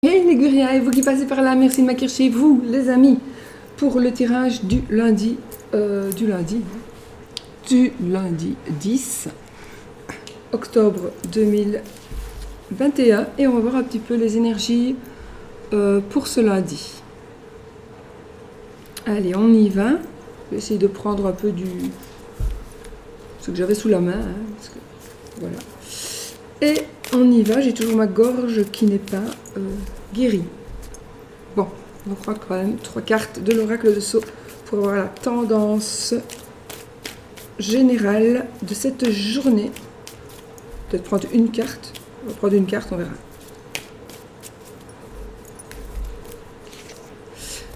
Hey les Guriens, et vous qui passez par là, merci de m'accueillir chez vous, les amis, pour le tirage du lundi 10 octobre 2021. Et on va voir un petit peu les énergies pour ce lundi. Allez, on y va. Je vais essayer de prendre un peu ce que j'avais sous la main. Parce que, voilà. Et on y va, j'ai toujours ma gorge qui n'est pas guérie. Bon, on croit quand même 3 cartes de l'oracle de Sceaux pour avoir la tendance générale de cette journée. Peut-être prendre une carte. On va prendre une carte, on verra.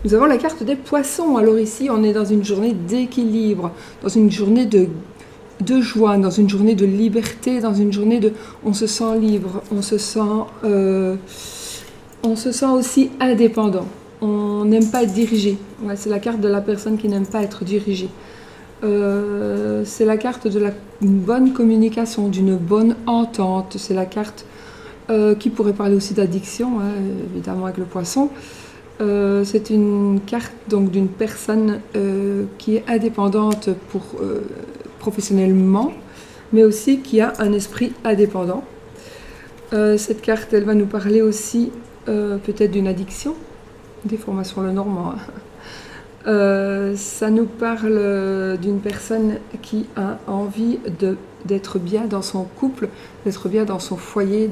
Nous avons la carte des poissons. Alors ici, on est dans une journée d'équilibre, dans une journée de joie, dans une journée de liberté, dans une journée de... On se sent libre, on se sent aussi indépendant. On n'aime pas être dirigé. Ouais, c'est la carte de la personne qui n'aime pas être dirigée. C'est la carte de une bonne communication, d'une bonne entente. C'est la carte qui pourrait parler aussi d'addiction, hein, évidemment avec le poisson. C'est une carte donc d'une personne qui est indépendante professionnellement, mais aussi qui a un esprit indépendant. Cette carte, elle va nous parler aussi peut-être d'une addiction, des formations le normand. Ça nous parle d'une personne qui a envie d'être bien dans son couple, d'être bien dans son foyer,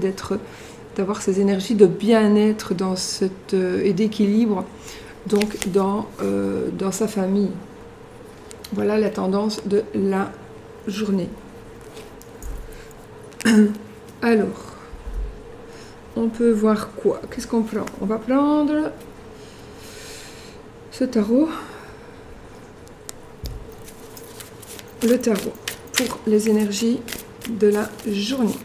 d'avoir ces énergies de bien-être et d'équilibre, donc dans sa famille. Voilà la tendance de la journée. Alors, on peut voir quoi? Qu'est-ce qu'on prend? On va prendre ce tarot. Le tarot pour les énergies de la journée.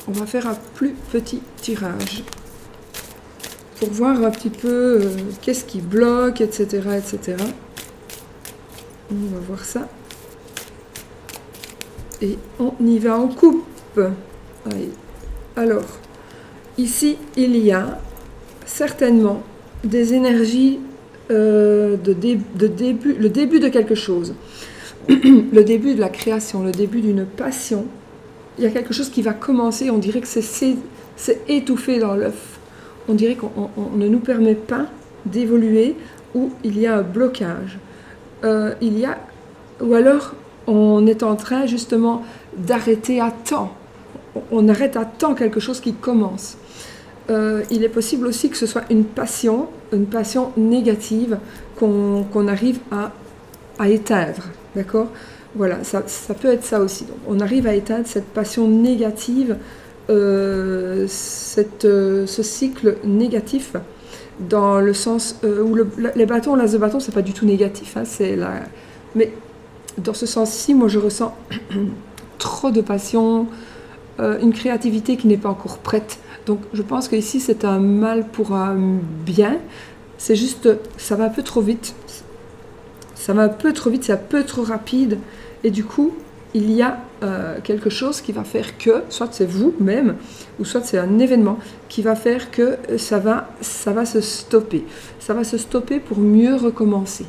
On va faire un plus petit tirage pour voir un petit peu qu'est-ce qui bloque, etc., etc. On va voir ça. Et on y va en coupe. Allez. Alors, ici, il y a certainement des énergies le début de quelque chose. Le début de la création, le début d'une passion. Il y a quelque chose qui va commencer, on dirait que c'est étouffé dans l'œuf. On dirait qu'on ne nous permet pas d'évoluer, ou il y a un blocage. Ou alors on est en train justement d'arrêter à temps. On arrête à temps quelque chose qui commence. Il est possible aussi que ce soit une passion négative qu'on arrive à éteindre. D'accord ? Voilà, ça peut être ça aussi. Donc, on arrive à éteindre cette passion négative, ce cycle négatif, dans le sens où les bâtons, l'as de bâton, c'est pas du tout négatif, hein, mais dans ce sens-ci, moi je ressens trop de passion, une créativité qui n'est pas encore prête. Donc je pense qu'ici c'est un mal pour un bien. C'est juste, ça va un peu trop vite. Ça va un peu trop vite, c'est un peu trop rapide. Et du coup, il y a quelque chose qui va faire que, soit c'est vous-même, ou soit c'est un événement qui va faire que ça va se stopper. Ça va se stopper pour mieux recommencer.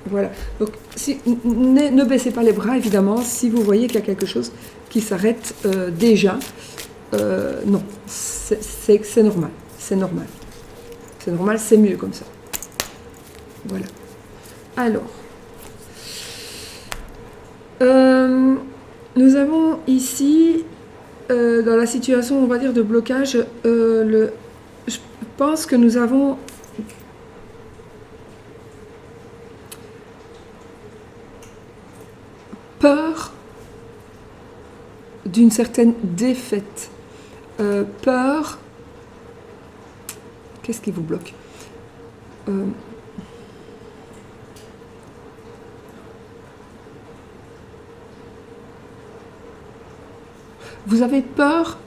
Voilà. Donc, ne baissez pas les bras, évidemment, si vous voyez qu'il y a quelque chose qui s'arrête déjà. Non, c'est normal. C'est normal. C'est normal, c'est mieux comme ça. Voilà. Alors, nous avons ici, dans la situation, on va dire, de blocage, je pense que nous avons peur d'une certaine défaite. Peur. Qu'est-ce qui vous bloque? Vous avez peur,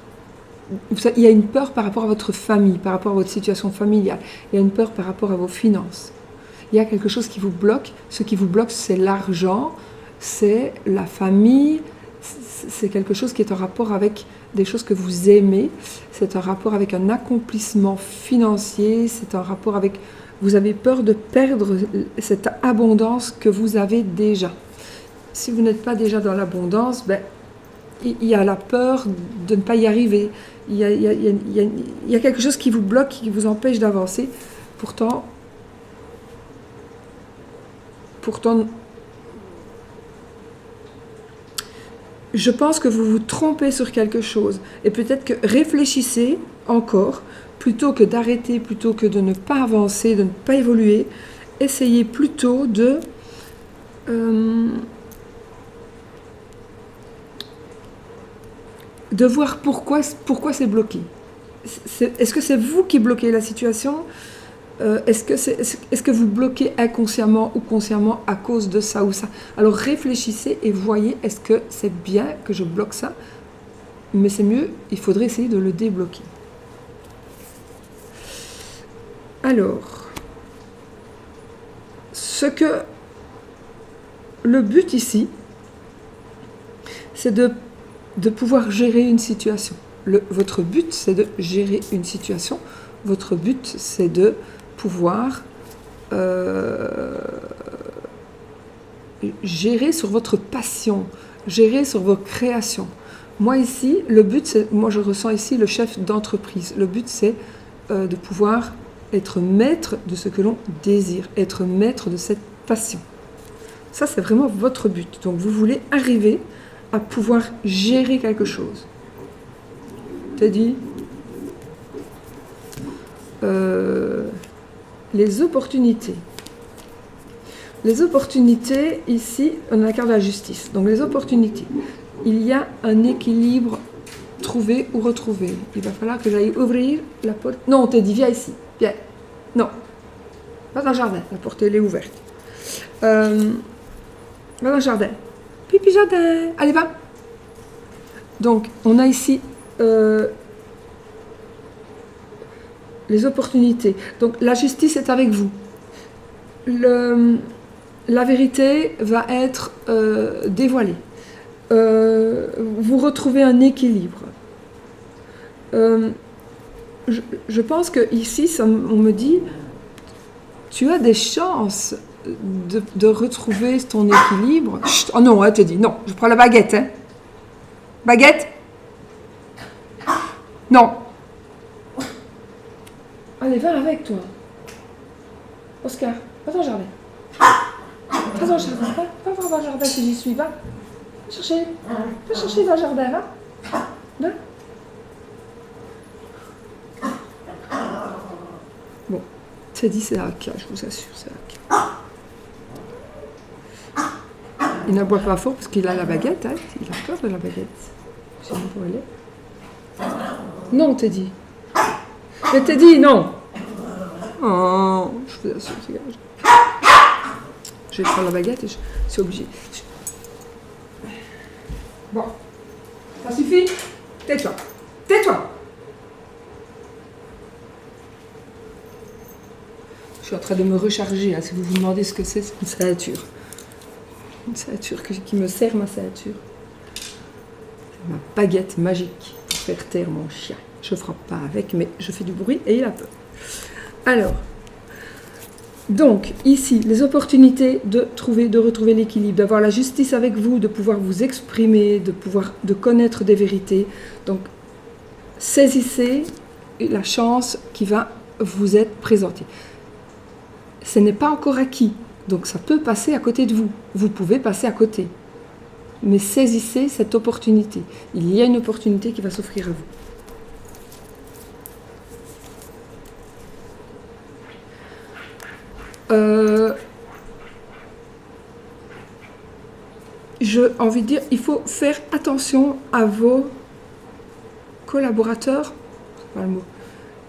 il y a une peur par rapport à votre famille, par rapport à votre situation familiale, il y a une peur par rapport à vos finances. Il y a quelque chose qui vous bloque, ce qui vous bloque c'est l'argent, c'est la famille, c'est quelque chose qui est en rapport avec des choses que vous aimez, c'est un rapport avec un accomplissement financier, c'est un rapport avec... Vous avez peur de perdre cette abondance que vous avez déjà. Si vous n'êtes pas déjà dans l'abondance, ben, il y a la peur de ne pas y arriver. Il y a quelque chose qui vous bloque, qui vous empêche d'avancer. Pourtant, je pense que vous vous trompez sur quelque chose. Et peut-être que réfléchissez encore, plutôt que d'arrêter, plutôt que de ne pas avancer, de ne pas évoluer. Essayez plutôt de voir pourquoi c'est bloqué. Est-ce que c'est vous qui bloquez la situation ? Est-ce que vous bloquez inconsciemment ou consciemment à cause de ça ou ça ? Alors réfléchissez et voyez, est-ce que c'est bien que je bloque ça ? Mais c'est mieux, il faudrait essayer de le débloquer. Alors, le but ici, c'est de pouvoir gérer une situation. Votre but, c'est de gérer une situation. Votre but, c'est de pouvoir gérer sur votre passion, gérer sur vos créations. Moi ici, le but, moi je ressens ici le chef d'entreprise. Le but, c'est de pouvoir être maître de ce que l'on désire, être maître de cette passion. Ça, c'est vraiment votre but. Donc, vous voulez arriver à pouvoir gérer quelque chose. T'as dit les opportunités. Les opportunités, ici, on a la carte de la justice. Donc, les opportunités. Il y a un équilibre trouvé ou retrouvé. Il va falloir que j'aille ouvrir la porte. Non, on t'a dit, viens ici. Viens. Non. Va dans le jardin. La porte, elle est ouverte. Va dans le jardin. Pipi jardin. Allez, va. Donc, on a ici les opportunités. Donc, la justice est avec vous. La vérité va être dévoilée. Vous retrouvez un équilibre. Je pense que ici, on me dit, tu as des chances de retrouver ton équilibre. Chut, oh non, tu dis non. Je prends la baguette. Hein. Baguette? Non. Allez, va avec toi. Oscar, va dans le jardin. Va dans le jardin. Va voir dans le jardin si j'y suis. Va. Va chercher dans le jardin. Va. Va. Bon, c'est dit, c'est la cas, je vous assure, c'est la cas. Il n'aboie pas fort parce qu'il a la baguette, hein. Il a peur de la baguette. Je sais pas où elle est. Non, Teddy. Mais Teddy, non. Oh, je vous assure, c'est grave. Je vais prendre la baguette et je suis obligée. Bon, ça suffit. Tais-toi. Tais-toi. Je suis en train de me recharger. Hein. Si vous vous demandez ce que c'est une ceinture. Une ceinture qui me sert ma ceinture. C'est ma baguette magique pour faire taire mon chien. Je ne frappe pas avec, mais je fais du bruit et il a peur. Alors, donc, ici, les opportunités de retrouver l'équilibre, d'avoir la justice avec vous, de pouvoir vous exprimer, de connaître des vérités. Donc, saisissez la chance qui va vous être présentée. Ce n'est pas encore acquis, donc ça peut passer à côté de vous. Vous pouvez passer à côté. Mais saisissez cette opportunité. Il y a une opportunité qui va s'offrir à vous. J'ai envie de dire, il faut faire attention à vos collaborateurs. C'est pas le mot.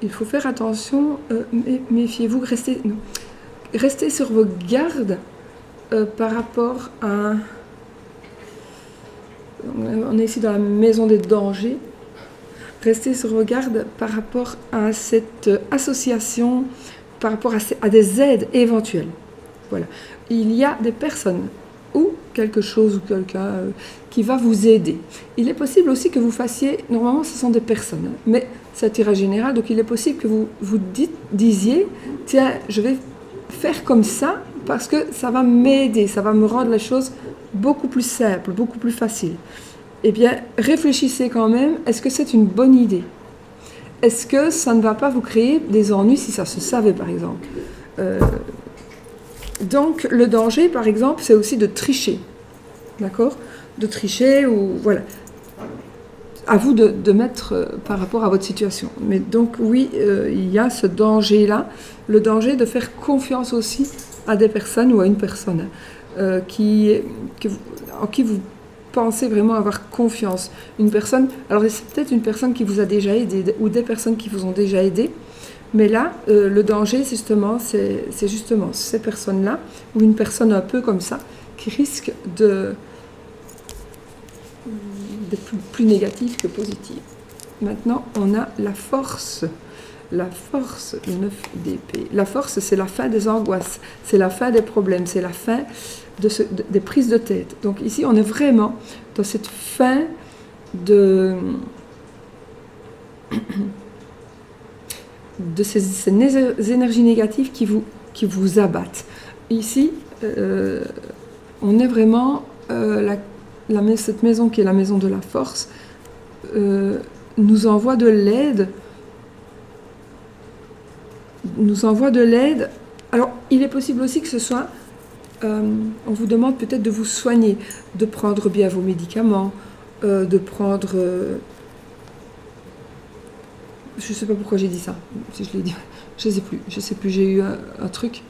Il faut faire attention, méfiez-vous, restez sur vos gardes par rapport à... On est ici dans la maison des dangers. Restez sur vos gardes par rapport à cette association, par rapport à des aides éventuelles. Voilà. Il y a des personnes ou quelque chose ou quelqu'un qui va vous aider. Il est possible aussi que vous fassiez, normalement ce sont des personnes, hein, mais c'est un tirage général, donc il est possible que vous disiez, tiens, je vais faire comme ça parce que ça va m'aider, ça va me rendre les choses beaucoup plus simples, beaucoup plus faciles. Eh bien, réfléchissez quand même, est-ce que c'est une bonne idée? Est-ce que ça ne va pas vous créer des ennuis si ça se savait, par exemple? Donc, le danger, par exemple, c'est aussi de tricher. D'accord? De tricher ou... Voilà. À vous de mettre par rapport à votre situation. Mais donc, oui, il y a ce danger-là. Le danger de faire confiance aussi à des personnes ou à une personne en qui vous pensez vraiment avoir confiance. Une personne, alors c'est peut-être une personne qui vous a déjà aidé ou des personnes qui vous ont déjà aidé, mais là, le danger, justement, c'est justement ces personnes-là, ou une personne un peu comme ça, qui risque d'être plus négative que positive. Maintenant, on a la force. La force, le 9 d'épée. La force, c'est la fin des angoisses, c'est la fin des problèmes, c'est la fin des prises de tête. Donc ici, on est vraiment dans cette fin de ces énergies négatives qui vous abattent. Ici, on est vraiment, cette maison qui est la maison de la force, nous envoie de l'aide. Alors, il est possible aussi que ce soit, on vous demande peut-être de vous soigner, de prendre bien vos médicaments, de prendre... je ne sais pas pourquoi j'ai dit ça, si je l'ai dit, je ne sais plus, j'ai eu un truc.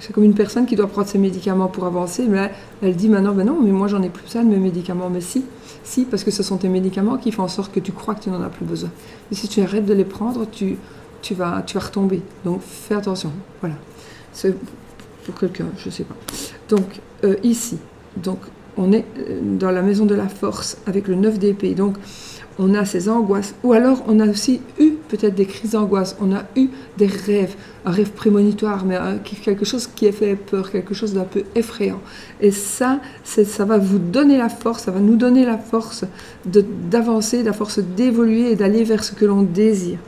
C'est comme une personne qui doit prendre ses médicaments pour avancer, mais là, elle dit maintenant, ben non, mais moi j'en ai plus besoin de mes médicaments. Mais si, parce que ce sont tes médicaments qui font en sorte que tu crois que tu n'en as plus besoin. Mais si tu arrêtes de les prendre, tu vas retomber. Donc fais attention. Voilà. C'est pour quelqu'un, je ne sais pas. Donc ici, donc, on est dans la maison de la force avec le 9 d'épée. Donc on a ces angoisses. Ou alors on a aussi eu peut-être des crises d'angoisse. On a eu des rêves, un rêve prémonitoire, mais quelque chose qui a fait peur, quelque chose d'un peu effrayant. Et ça va vous donner la force, ça va nous donner la force d'avancer, la force d'évoluer et d'aller vers ce que l'on désire.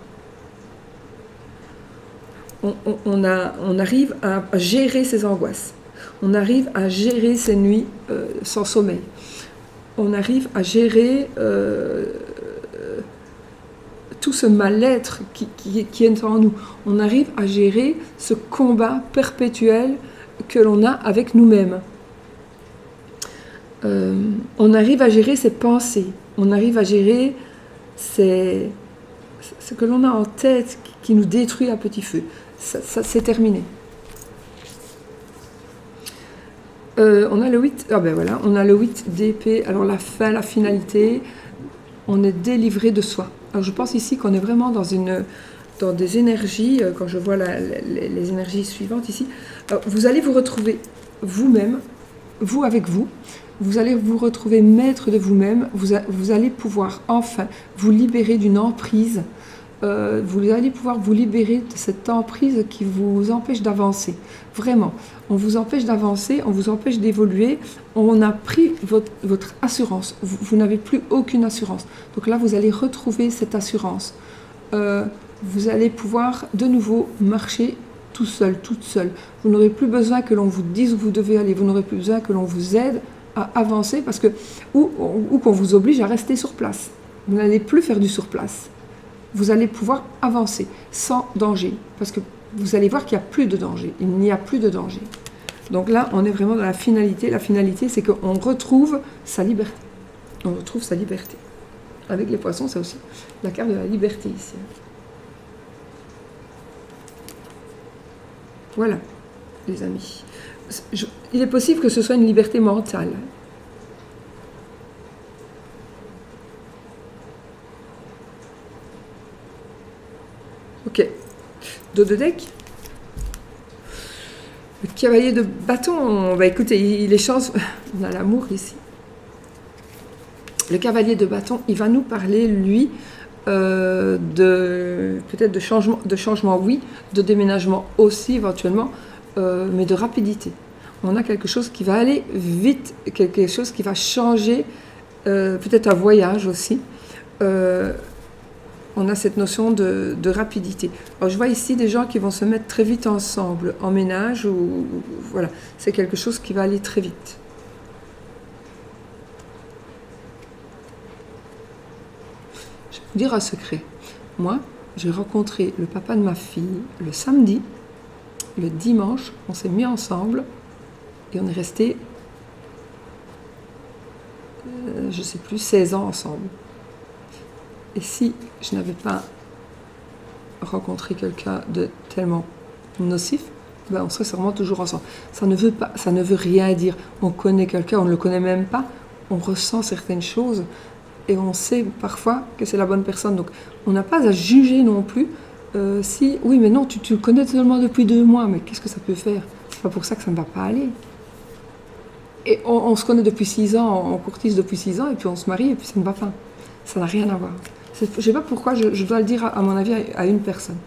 On arrive à gérer ces angoisses. On arrive à gérer ces nuits sans sommeil. On arrive à gérer tout ce mal-être qui est en nous. On arrive à gérer ce combat perpétuel que l'on a avec nous-mêmes. On arrive à gérer ses pensées. On arrive à gérer ce que l'on a en tête qui nous détruit à petit feu. Ça c'est terminé. On a le 8, on a le 8 d'épée, alors la fin, la finalité, on est délivré de soi. Alors je pense ici qu'on est vraiment dans des énergies, quand je vois les énergies suivantes ici, vous allez vous retrouver vous-même, vous avec vous, vous allez vous retrouver maître de vous-même, vous allez pouvoir enfin vous libérer d'une emprise, vous allez pouvoir vous libérer de cette emprise qui vous empêche d'avancer. Vraiment, on vous empêche d'avancer, on vous empêche d'évoluer, on a pris votre assurance, vous n'avez plus aucune assurance. Donc là, vous allez retrouver cette assurance. Vous allez pouvoir de nouveau marcher tout seul, toute seule. Vous n'aurez plus besoin que l'on vous dise où vous devez aller, vous n'aurez plus besoin que l'on vous aide à avancer parce que, ou qu'on vous oblige à rester sur place. Vous n'allez plus faire du sur place. Vous allez pouvoir avancer sans danger, parce que vous allez voir qu'il n'y a plus de danger, il n'y a plus de danger. Donc là, on est vraiment dans la finalité. La finalité, c'est qu'on retrouve sa liberté. On retrouve sa liberté. Avec les poissons, c'est aussi la carte de la liberté ici. Voilà, les amis. Il est possible que ce soit une liberté mentale. Ok, dos de deck. Le cavalier de bâton, on va écouter, les chances, on a l'amour ici. Le cavalier de bâton, il va nous parler, lui, peut-être de changement, oui, de déménagement aussi éventuellement, mais de rapidité. on a quelque chose qui va aller vite, quelque chose qui va changer, peut-être un voyage aussi. On a cette notion de rapidité. Alors je vois ici des gens qui vont se mettre très vite ensemble, en ménage, ou voilà, c'est quelque chose qui va aller très vite. Je vais vous dire un secret. Moi, j'ai rencontré le papa de ma fille le samedi, le dimanche, on s'est mis ensemble et on est resté, je ne sais plus, 16 ans ensemble. Et si je n'avais pas rencontré quelqu'un de tellement nocif, ben on serait sûrement toujours ensemble. Ça ne veut rien dire. On connaît quelqu'un, on ne le connaît même pas, on ressent certaines choses et on sait parfois que c'est la bonne personne. Donc on n'a pas à juger non plus. Si, oui, mais non, tu le connais seulement depuis 2 mois, mais qu'est-ce que ça peut faire? C'est pas pour ça que ça ne va pas aller. Et on se connaît depuis 6 ans, on courtise depuis 6 ans, et puis on se marie, et puis ça ne va pas. Ça n'a rien à voir. Je ne sais pas pourquoi je dois le dire, à mon avis, à une personne.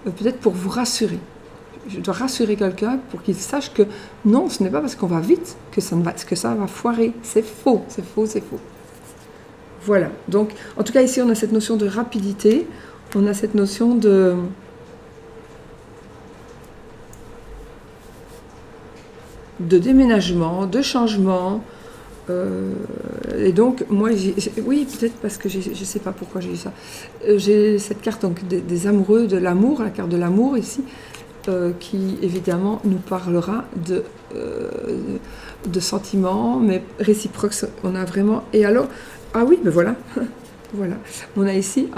Peut-être pour vous rassurer. Je dois rassurer quelqu'un pour qu'il sache que non, ce n'est pas parce qu'on va vite que ça va foirer. C'est faux, c'est faux, c'est faux. Voilà. Donc, en tout cas, ici, on a cette notion de rapidité. On a cette notion de déménagement, de changement. Et donc, moi, oui, peut-être parce que je ne sais pas pourquoi j'ai eu ça. J'ai cette carte donc, des amoureux, de l'amour, la carte de l'amour ici, qui évidemment nous parlera de sentiments, mais réciproques. On a vraiment. Et alors, ah oui, ben voilà, voilà. On a ici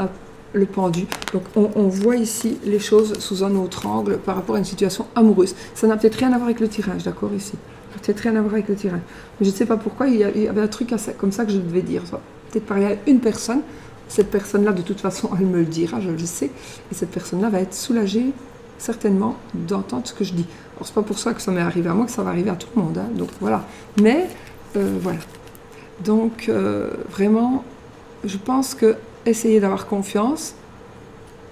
le pendu. Donc, on voit ici les choses sous un autre angle par rapport à une situation amoureuse. Ça n'a peut-être rien à voir avec le tirage, d'accord, ici. Peut-être rien à voir avec le tirage. Mais je ne sais pas pourquoi, il y avait un truc comme ça que je devais dire. Peut-être parler à une personne. Cette personne-là, de toute façon, elle me le dira, je le sais. Et cette personne-là va être soulagée, certainement, d'entendre ce que je dis. Alors, c'est pas pour ça que ça m'est arrivé à moi, que ça va arriver à tout le monde. Hein. Donc, voilà. Mais, voilà. Donc, vraiment, je pense que essayez d'avoir confiance,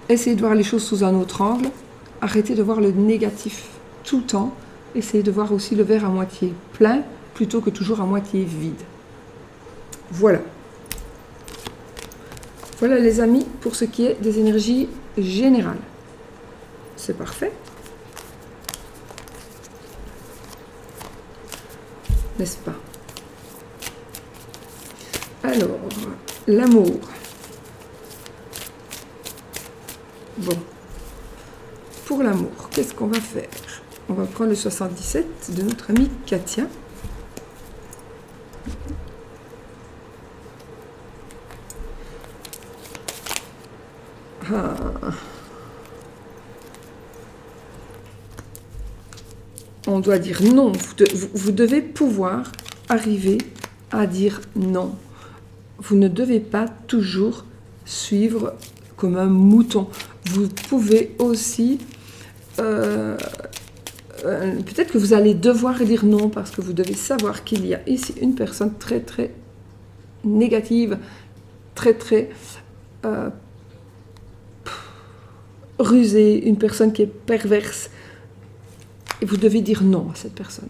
essayez de voir les choses sous un autre angle, arrêtez de voir le négatif tout le temps, essayez de voir aussi le verre à moitié plein plutôt que toujours à moitié vide. Voilà. Voilà les amis pour ce qui est des énergies générales. C'est parfait. N'est-ce pas? Alors, l'amour. Bon. Pour l'amour, qu'est-ce qu'on va faire? On va prendre le 77 de notre amie Katia. Ah. On doit dire non. Vous devez pouvoir arriver à dire non. Vous ne devez pas toujours suivre comme un mouton. Vous pouvez aussi... peut-être que vous allez devoir dire non parce que vous devez savoir qu'il y a ici une personne très très négative, très très rusée, une personne qui est perverse. Et vous devez dire non à cette personne.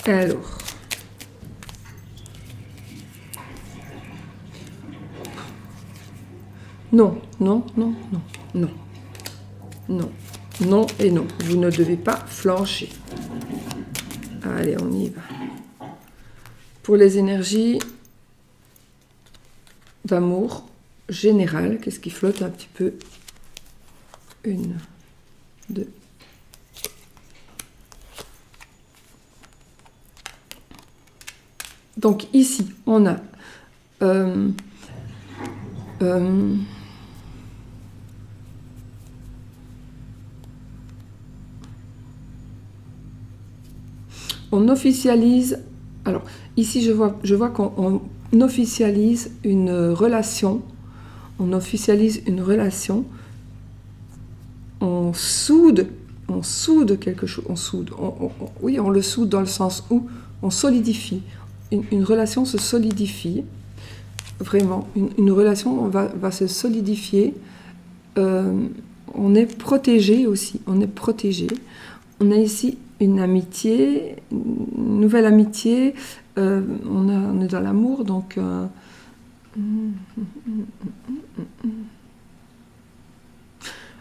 Alors, non, non, non, non, non, non, non et non. Vous ne devez pas flancher. Allez, on y va. Pour les énergies d'amour générales, qu'est-ce qui flotte un petit peu? 1, 2. Donc ici, on a on officialise. Alors ici, je vois qu'on officialise une relation. On officialise une relation. On soude quelque chose. Oui, on le soude dans le sens où on solidifie. Une relation se solidifie. vraiment. Une relation va se solidifier. On est protégé aussi, on est protégé. On a ici une amitié, une nouvelle amitié. On est dans l'amour, donc...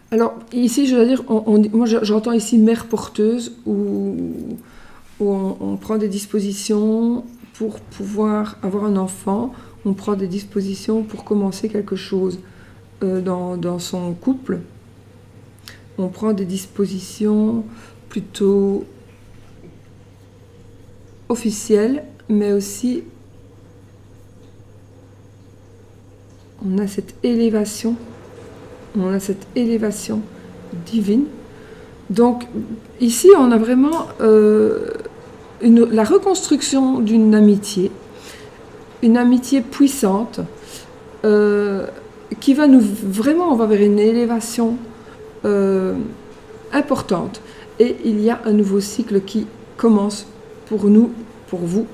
Alors, ici, je veux dire, moi j'entends ici mère porteuse, où on prend des dispositions pour pouvoir avoir un enfant, on prend des dispositions pour commencer quelque chose dans son couple. On prend des dispositions plutôt officielles, mais aussi on a cette élévation divine. Donc ici on a vraiment la reconstruction d'une amitié, une amitié puissante qui va on va vers une élévation importante, et il y a un nouveau cycle qui commence pour nous, pour vous,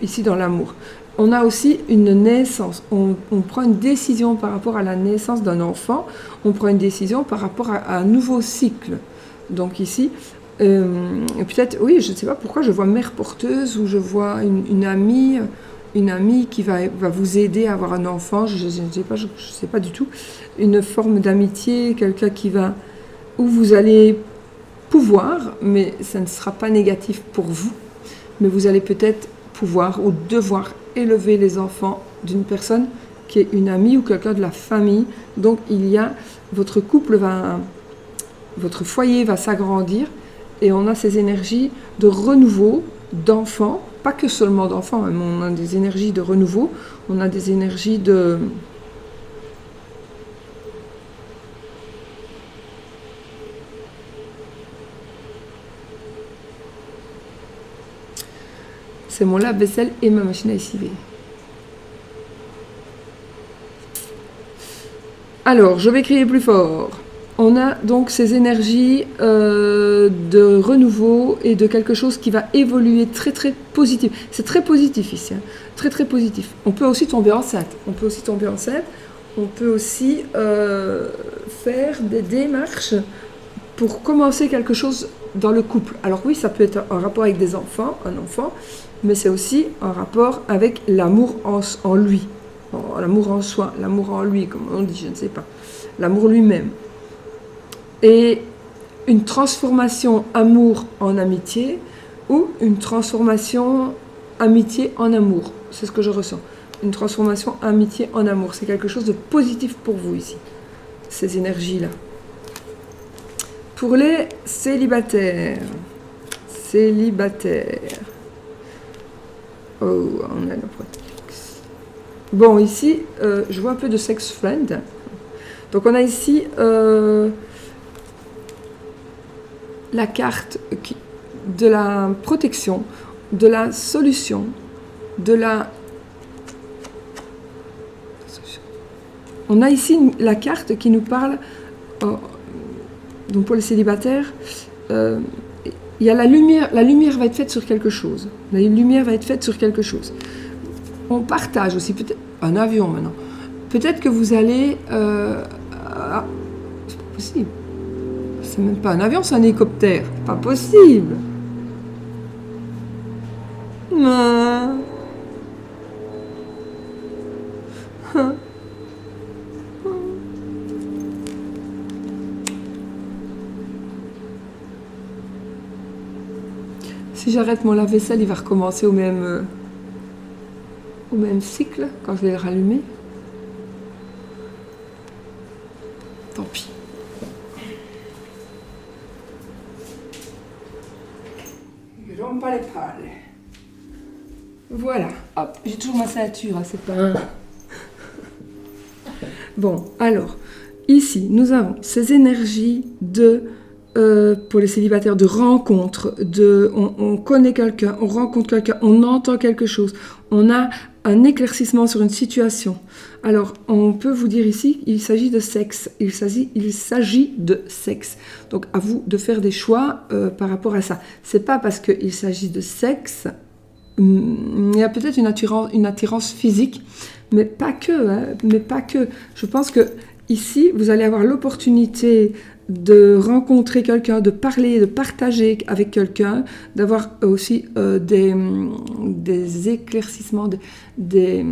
ici dans l'amour. On a aussi une naissance, on prend une décision par rapport à la naissance d'un enfant, on prend une décision par rapport à un nouveau cycle. Donc ici, peut-être, oui, je ne sais pas pourquoi, je vois mère porteuse, ou je vois une amie qui va vous aider à avoir un enfant, je ne sais pas du tout, une forme d'amitié, quelqu'un où vous allez pouvoir, mais ça ne sera pas négatif pour vous, mais vous allez peut-être pouvoir ou devoir élever les enfants d'une personne qui est une amie ou quelqu'un de la famille. Donc votre foyer va s'agrandir, et on a ces énergies de renouveau d'enfants, pas que seulement d'enfants, mais on a des énergies de renouveau, on a des énergies de... C'est mon lave-vaisselle et ma machine à lessiver. Alors, je vais crier plus fort. On a donc ces énergies de renouveau et de quelque chose qui va évoluer très très positif. C'est très positif ici, hein. Très très positif. On peut aussi tomber enceinte. On peut aussi faire des démarches pour commencer quelque chose dans le couple. Alors oui, ça peut être un rapport avec un enfant, mais c'est aussi un rapport avec l'amour en lui, l'amour en soi, l'amour en lui, comme on dit, je ne sais pas, l'amour lui-même. Et une transformation amour en amitié, ou une transformation amitié en amour. C'est ce que je ressens. Une transformation amitié en amour. C'est quelque chose de positif pour vous ici, ces énergies-là. Pour les célibataires. Oh, on a le protect. Bon, ici, je vois un peu de sex friend. Donc on a ici la carte de la protection, de la solution, On a ici la carte qui nous parle, donc pour les célibataires, il y a la lumière va être faite sur quelque chose. La lumière va être faite sur quelque chose. On partage aussi, peut-être, un avion maintenant. Peut-être que vous allez... c'est pas possible. C'est même pas un avion, c'est un hélicoptère. C'est pas possible. Non. Si j'arrête mon lave-vaisselle, il va recommencer au même cycle quand je vais le rallumer. Tant pis. Je rompe pas les pales. Voilà. Hop, j'ai toujours ma ceinture, hein, c'est pas un... Bon, alors, ici, nous avons ces énergies pour les célibataires, de rencontre, on connaît quelqu'un, on rencontre quelqu'un, on entend quelque chose, on a un éclaircissement sur une situation. Alors, on peut vous dire ici, il s'agit de sexe, il s'agit de sexe. Donc, à vous de faire des choix par rapport à ça. C'est pas parce qu'il s'agit de sexe, il y a peut-être une attirance physique, mais pas que, hein, mais pas que. Je pense que ici, vous allez avoir l'opportunité de rencontrer quelqu'un, de parler, de partager avec quelqu'un, d'avoir aussi des éclaircissements, des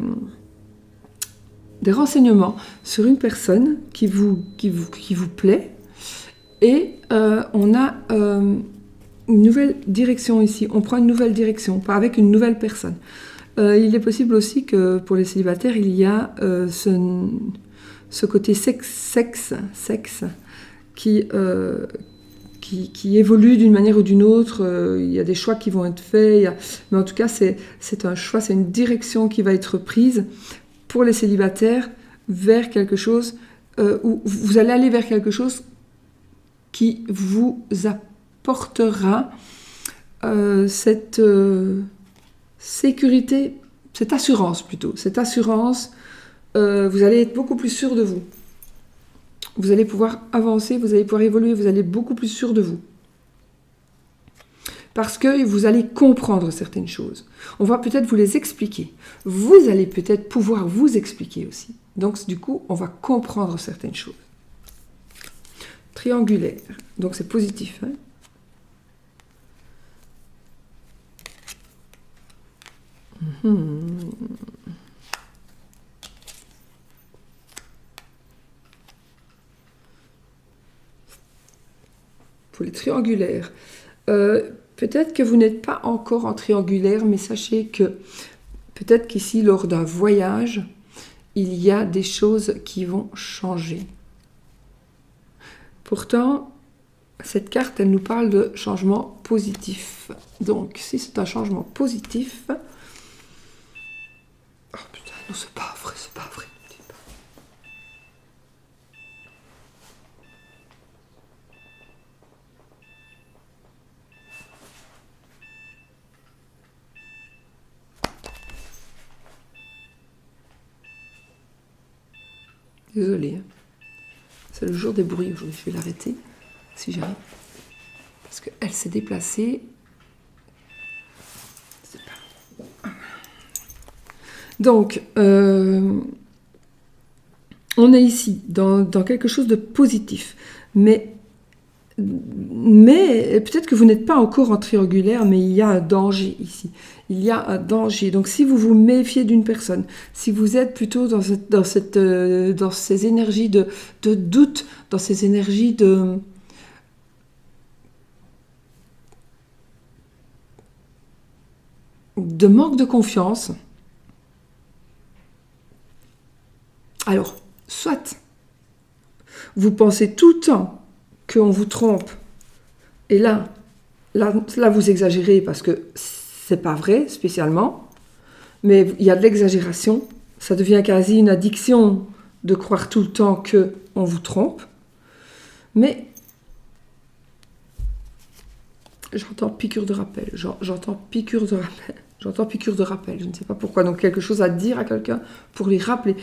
renseignements sur une personne qui vous plaît. Et on a une nouvelle direction ici. On prend une nouvelle direction, pas avec une nouvelle personne. Il est possible aussi que pour les célibataires, il y a ce côté sexe qui évolue d'une manière ou d'une autre. Il y a des choix qui vont être faits. Mais en tout cas, c'est un choix, c'est une direction qui va être prise pour les célibataires vers quelque chose où vous allez aller vers quelque chose qui vous apportera cette sécurité, cette assurance plutôt. Cette assurance, vous allez être beaucoup plus sûr de vous. Vous allez pouvoir avancer, vous allez pouvoir évoluer, vous allez être beaucoup plus sûr de vous. Parce que vous allez comprendre certaines choses. On va peut-être vous les expliquer. Vous allez peut-être pouvoir vous expliquer aussi. Donc du coup, on va comprendre certaines choses. Triangulaire, donc c'est positif. Hein? Pour les triangulaires, peut-être que vous n'êtes pas encore en triangulaire, mais sachez que peut-être qu'ici, lors d'un voyage, il y a des choses qui vont changer. Pourtant, cette carte, elle nous parle de changement positif. Donc, si c'est un changement positif... Oh putain, non, c'est pas vrai, c'est pas vrai. Désolée. C'est le jour des bruits aujourd'hui. Je vais l'arrêter, si j'arrive. Parce qu'elle s'est déplacée. Donc, on est ici, dans quelque chose de positif. Mais peut-être que vous n'êtes pas encore en triangulaire, mais il y a un danger ici. Il y a un danger. Donc, si vous vous méfiez d'une personne, si vous êtes plutôt dans ces énergies de doute, dans ces énergies de manque de confiance, alors, soit vous pensez tout le temps qu'on vous trompe, et là vous exagérez parce que c'est pas vrai spécialement, mais il y a de l'exagération, ça devient quasi une addiction de croire tout le temps qu'on vous trompe, mais j'entends piqûre de rappel, j'entends piqûre de rappel, je ne sais pas pourquoi, donc quelque chose à dire à quelqu'un pour lui rappeler.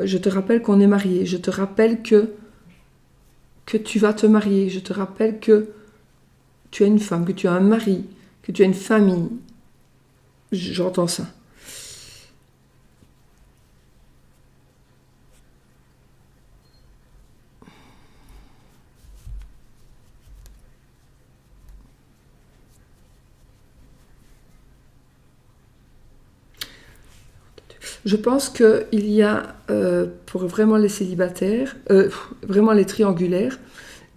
Je te rappelle qu'on est mariés, je te rappelle que tu vas te marier, je te rappelle que tu as une femme, que tu as un mari, que tu as une famille. J'entends ça. Je pense qu'il y a, pour vraiment les célibataires, vraiment les triangulaires,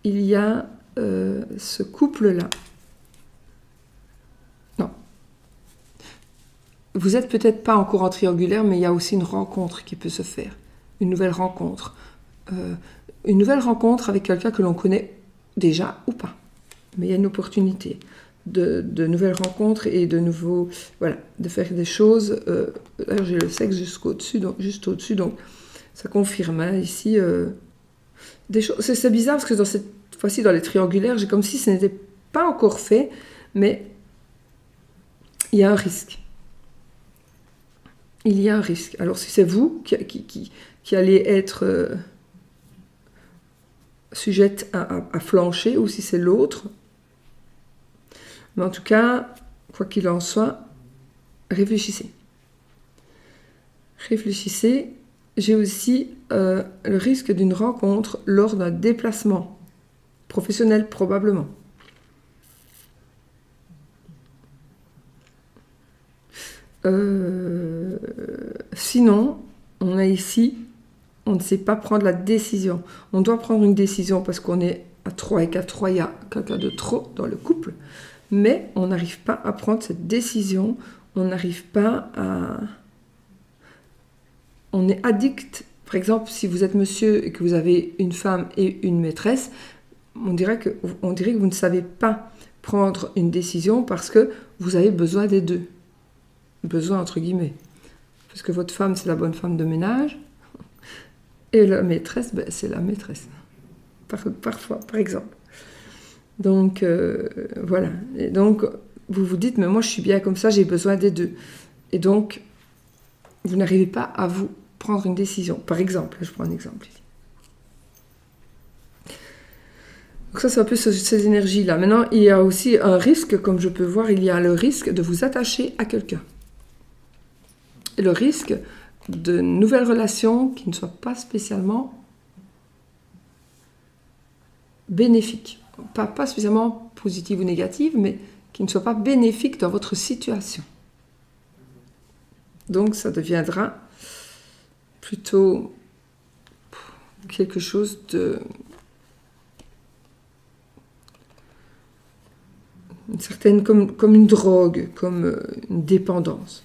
il y a ce couple-là. Non. Vous n'êtes peut-être pas encore en triangulaire, mais il y a aussi une rencontre qui peut se faire. Une nouvelle rencontre. Une nouvelle rencontre avec quelqu'un que l'on connaît déjà ou pas. Mais il y a une opportunité de nouvelles rencontres et de nouveaux... Voilà, de faire des choses. Là, j'ai le sexe juste au-dessus, donc ça confirme. Hein, ici, des choses... C'est bizarre parce que cette fois-ci, dans les triangulaires, j'ai comme si ce n'était pas encore fait, mais il y a un risque. Il y a un risque. Alors, si c'est vous qui allez être sujette à flancher, ou si c'est l'autre... Mais en tout cas, quoi qu'il en soit, réfléchissez. Réfléchissez. J'ai aussi le risque d'une rencontre lors d'un déplacement professionnel, probablement. Sinon, on a ici, on ne sait pas prendre la décision. On doit prendre une décision parce qu'on est à 3 et qu'à 3, il y a quelqu'un de trop dans le couple. Mais on n'arrive pas à prendre cette décision. On n'arrive pas à... On est addict. Par exemple, si vous êtes monsieur et que vous avez une femme et une maîtresse, on dirait que vous ne savez pas prendre une décision parce que vous avez besoin des deux. Besoin entre guillemets. Parce que votre femme, c'est la bonne femme de ménage. Et la maîtresse, c'est la maîtresse. Parfois, par exemple. Donc, voilà. Et donc, vous vous dites, mais moi, je suis bien comme ça, j'ai besoin des deux. Et donc, vous n'arrivez pas à vous prendre une décision. Par exemple, je prends un exemple ici. Donc ça, c'est un peu ces énergies-là. Maintenant, il y a aussi un risque, comme je peux voir, il y a le risque de vous attacher à quelqu'un. Et le risque de nouvelles relations qui ne soient pas spécialement bénéfiques. Pas spécialement positives ou négatives, mais qui ne soient pas bénéfiques dans votre situation. Donc ça deviendra plutôt quelque chose de... une certaine, comme une drogue, comme une dépendance.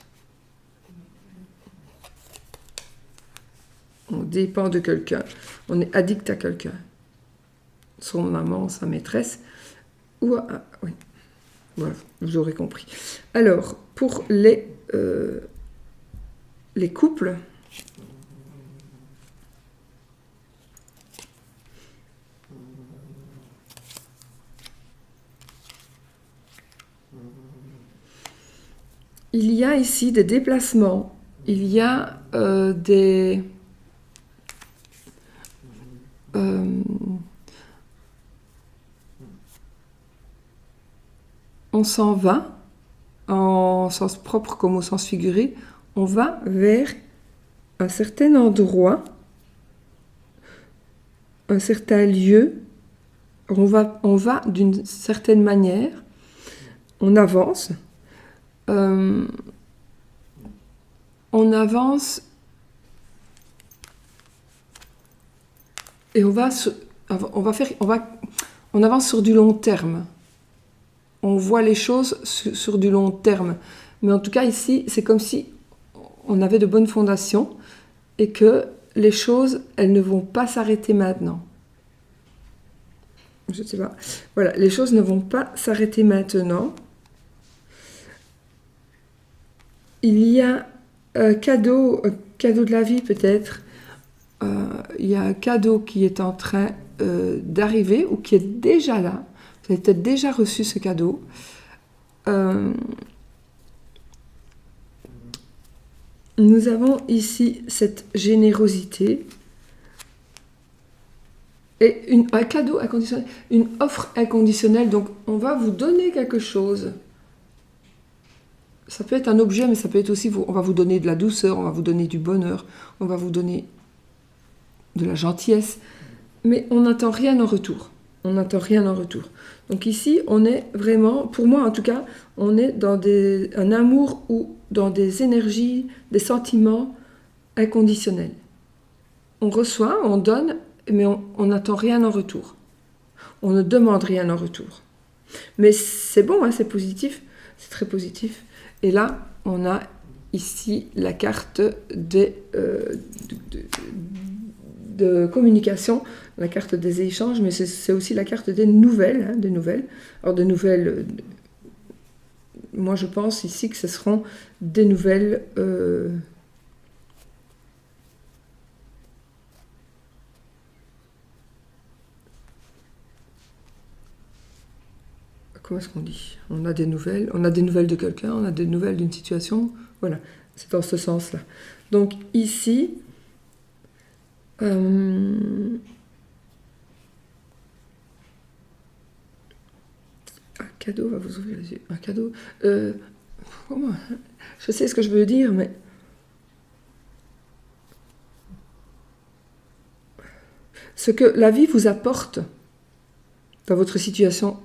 On dépend de quelqu'un, on est addict à quelqu'un. Son amant, sa maîtresse, ou à... oui, voilà, vous aurez compris. Alors, pour les couples, il y a ici des déplacements, il y a des... on s'en va, en sens propre comme au sens figuré, on va vers un certain endroit, un certain lieu, on va d'une certaine manière, on avance et on avance sur du long terme. On voit les choses sur du long terme. Mais en tout cas, ici, c'est comme si on avait de bonnes fondations et que les choses, elles ne vont pas s'arrêter maintenant. Je ne sais pas. Voilà, les choses ne vont pas s'arrêter maintenant. Il y a un cadeau de la vie peut-être. Il y a un cadeau qui est en train d'arriver ou qui est déjà là. Vous avez peut-être déjà reçu ce cadeau. Nous avons ici cette générosité et un cadeau inconditionnel, une offre inconditionnelle. Donc, on va vous donner quelque chose. Ça peut être un objet, mais ça peut être aussi, on va vous donner de la douceur, on va vous donner du bonheur, on va vous donner de la gentillesse, mais on n'attend rien en retour. On n'attend rien en retour. Donc ici, on est vraiment, pour moi en tout cas, on est dans un amour ou dans des énergies, des sentiments inconditionnels. On reçoit, on donne, mais on n'attend rien en retour. On ne demande rien en retour. Mais c'est bon, hein, c'est positif, c'est très positif. Et là, on a ici la carte de communication, la carte des échanges, mais c'est aussi la carte des nouvelles. Hein, des nouvelles. Alors, des nouvelles, moi je pense ici que ce seront des nouvelles... comment est-ce qu'on dit ? On a des nouvelles de quelqu'un, on a des nouvelles d'une situation, voilà, c'est dans ce sens-là. Donc ici, un cadeau va vous ouvrir les yeux, un cadeau, Je sais ce que je veux dire, mais... Ce que la vie vous apporte dans votre situation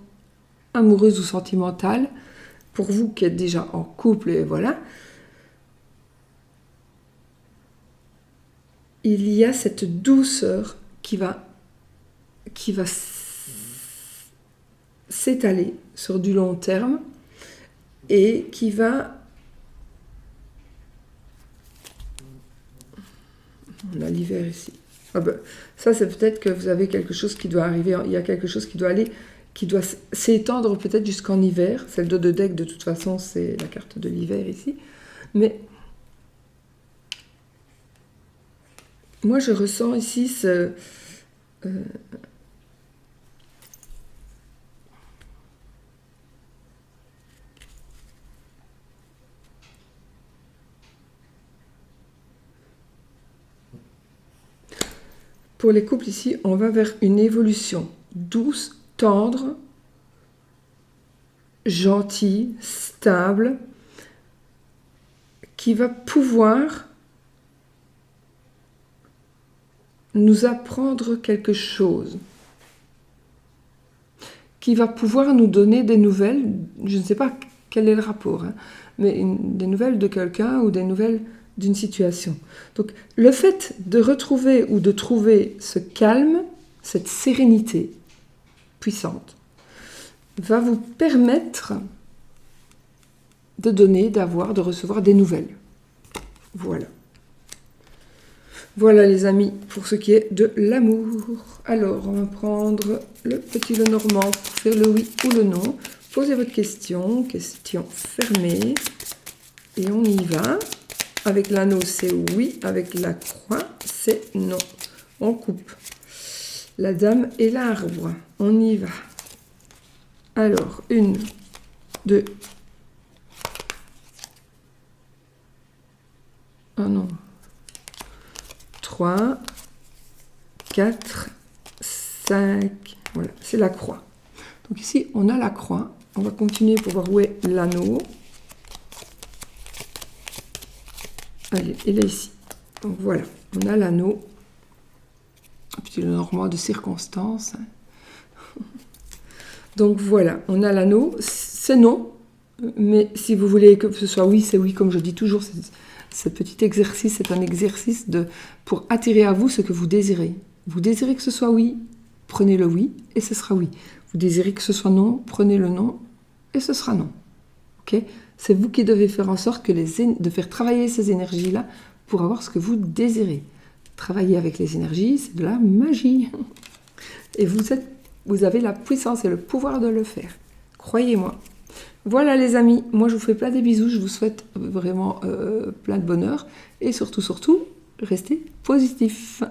amoureuse ou sentimentale, pour vous qui êtes déjà en couple, et voilà, il y a cette douceur qui va s'étaler sur du long terme et qui va... On a l'hiver ici. Ah ben, ça, c'est peut-être que vous avez quelque chose qui doit arriver, il y a quelque chose qui doit aller, qui doit s'étendre peut-être jusqu'en hiver. Celle de deck, de toute façon, c'est la carte de l'hiver ici. Mais moi, je ressens ici ce... Pour les couples ici, on va vers une évolution douce, tendre, gentille, stable, qui va pouvoir nous apprendre quelque chose, qui va pouvoir nous donner des nouvelles, je ne sais pas quel est le rapport, hein, mais des nouvelles de quelqu'un ou des nouvelles d'une situation. Donc le fait de retrouver ou de trouver ce calme, cette sérénité puissante, va vous permettre de donner, d'avoir, de recevoir des nouvelles. Voilà. Voilà les amis, pour ce qui est de l'amour. Alors, on va prendre le petit Lenormand pour faire le oui ou le non. Posez votre question, question fermée. Et on y va. Avec l'anneau, c'est oui. Avec la croix, c'est non. On coupe. La dame et l'arbre. On y va. Alors, 1, 2. Ah non. 3, 4, 5. Voilà, c'est la croix. Donc ici, on a la croix. On va continuer pour voir où est l'anneau. Allez, il est ici. Donc voilà, on a l'anneau. Un petit Lenormand de circonstance. Donc voilà, on a l'anneau. C'est non, mais si vous voulez que ce soit oui, c'est oui. Comme je dis toujours, ce petit exercice, c'est un exercice pour attirer à vous ce que vous désirez. Vous désirez que ce soit oui, prenez le oui et ce sera oui. Vous désirez que ce soit non, prenez le non et ce sera non. Ok ? C'est vous qui devez faire en sorte de faire travailler ces énergies-là pour avoir ce que vous désirez. Travailler avec les énergies, c'est de la magie. Et vous avez la puissance et le pouvoir de le faire. Croyez-moi. Voilà les amis, moi je vous fais plein de bisous, je vous souhaite vraiment plein de bonheur. Et surtout, restez positifs.